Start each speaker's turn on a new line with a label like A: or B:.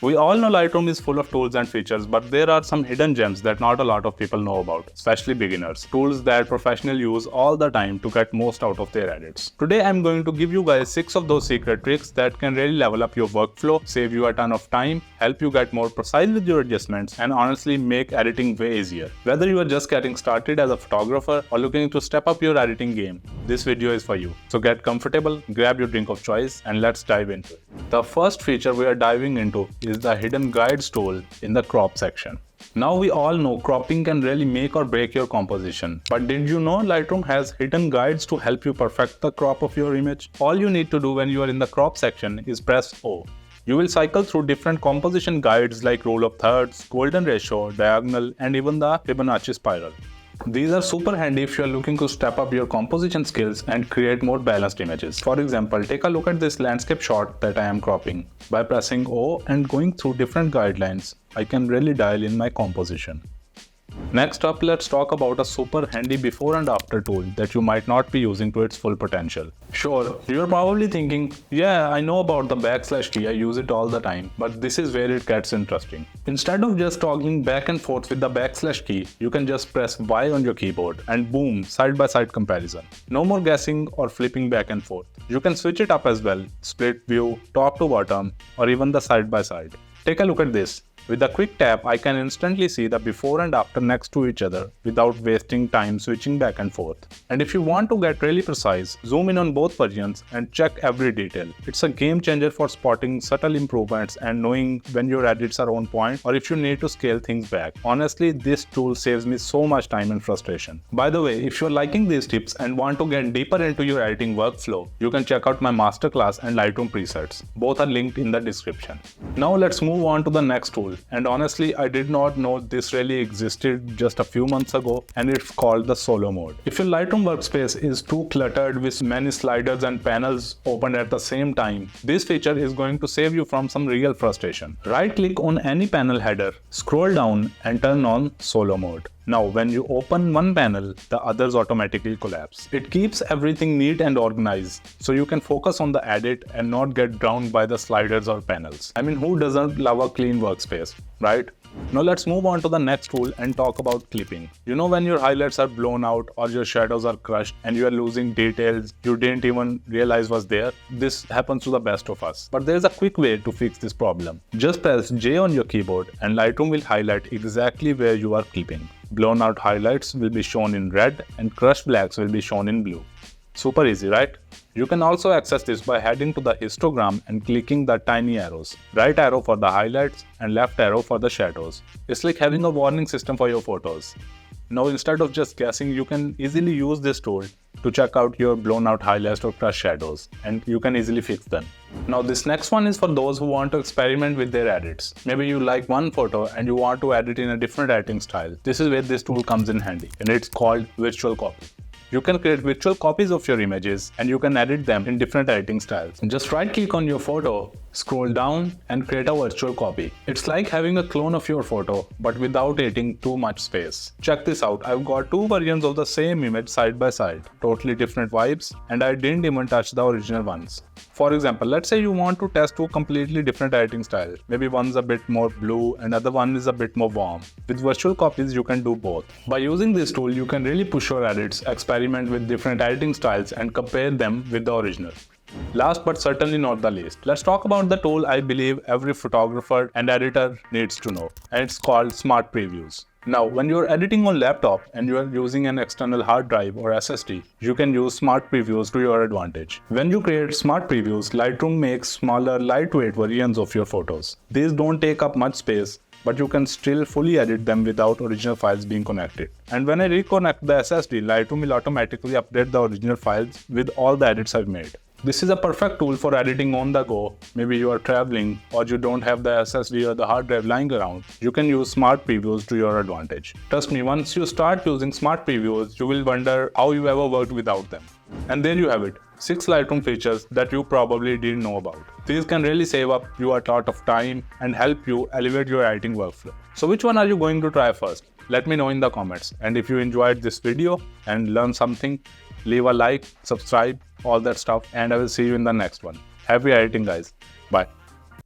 A: We all know Lightroom is full of tools and features, but there are some hidden gems that not a lot of people know about, especially beginners. Tools that professionals use all the time to get most out of their edits. Today I'm going to give you guys 6 of those secret tricks that can really level up your workflow, save you a ton of time, help you get more precise with your adjustments, and honestly make editing way easier. Whether you are just getting started as a photographer or looking to step up your editing game, this video is for you. So get comfortable, grab your drink of choice, and let's dive into it. The first feature we are diving into is the hidden guides tool in the crop section. Now we all know cropping can really make or break your composition, but did you know Lightroom has hidden guides to help you perfect the crop of your image? All you need to do when you are in the crop section is press O. You will cycle through different composition guides like rule of thirds, golden ratio, diagonal, and even the Fibonacci spiral. These are super handy if you are looking to step up your composition skills and create more balanced images. For example, take a look at this landscape shot that I am cropping. By pressing O and going through different guidelines, I can really dial in my composition. Next up, let's talk about a super handy before and after tool that you might not be using to its full potential. Sure, you're probably thinking, yeah, I know about the backslash key, I use it all the time, but this is where it gets interesting. Instead of just toggling back and forth with the backslash key, you can just press Y on your keyboard and boom, side-by-side comparison. No more guessing or flipping back and forth. You can switch it up as well, split view, top to bottom, or even the side-by-side. Take a look at this. With a quick tap, I can instantly see the before and after next to each other without wasting time switching back and forth. And if you want to get really precise, zoom in on both versions and check every detail. It's a game changer for spotting subtle improvements and knowing when your edits are on point or if you need to scale things back. Honestly, this tool saves me so much time and frustration. By the way, if you're liking these tips and want to get deeper into your editing workflow, you can check out my masterclass and Lightroom presets. Both are linked in the description. Now let's move on to the next tool. And honestly, I did not know this really existed just a few months ago, and it's called the solo mode. If your Lightroom workspace is too cluttered with many sliders and panels open at the same time, this feature is going to save you from some real frustration. Right click on any panel header, scroll down and turn on solo mode. Now, when you open one panel, the others automatically collapse. It keeps everything neat and organized, so you can focus on the edit and not get drowned by the sliders or panels. I mean, who doesn't love a clean workspace, right? Now let's move on to the next tool and talk about clipping. You know when your highlights are blown out or your shadows are crushed and you are losing details you didn't even realize was there? This happens to the best of us. But there is a quick way to fix this problem. Just press J on your keyboard and Lightroom will highlight exactly where you are clipping. Blown out highlights will be shown in red and crushed blacks will be shown in blue. Super easy, right? You can also access this by heading to the histogram and clicking the tiny arrows. Right arrow for the highlights and left arrow for the shadows. It's like having a warning system for your photos. Now instead of just guessing, you can easily use this tool to check out your blown out highlights or crushed shadows, and you can easily fix them. Now this next one is for those who want to experiment with their edits. Maybe you like one photo and you want to edit in a different editing style. This is where this tool comes in handy, and it's called virtual copy. You can create virtual copies of your images and you can edit them in different editing styles. Just right click on your photo, scroll down and create a virtual copy. It's like having a clone of your photo but without eating too much space. Check this out, I've got two versions of the same image side by side. Totally different vibes and I didn't even touch the original ones. For example, let's say you want to test two completely different editing styles. Maybe one's a bit more blue and other one is a bit more warm. With virtual copies, you can do both. By using this tool, you can really push your edits, experiment with different editing styles and compare them with the original. Last but certainly not the least, let's talk about the tool I believe every photographer and editor needs to know, and it's called Smart Previews. Now, when you're editing on laptop and you are using an external hard drive or SSD, you can use Smart Previews to your advantage. When you create Smart Previews, Lightroom makes smaller, lightweight versions of your photos. These don't take up much space, but you can still fully edit them without original files being connected. And when I reconnect the SSD, Lightroom will automatically update the original files with all the edits I've made. This is a perfect tool for editing on the go. Maybe you are traveling or you don't have the SSD or the hard drive lying around. You can use Smart Previews to your advantage. Trust me, once you start using Smart Previews, you will wonder how you ever worked without them. And there you have it, 6 Lightroom features that you probably didn't know about. These can really save up you a lot of time and help you elevate your editing workflow. So which one are you going to try first? Let me know in the comments. And if you enjoyed this video and learned something, leave a like, subscribe, all that stuff, and I will see you in the next one. Happy editing, guys. Bye.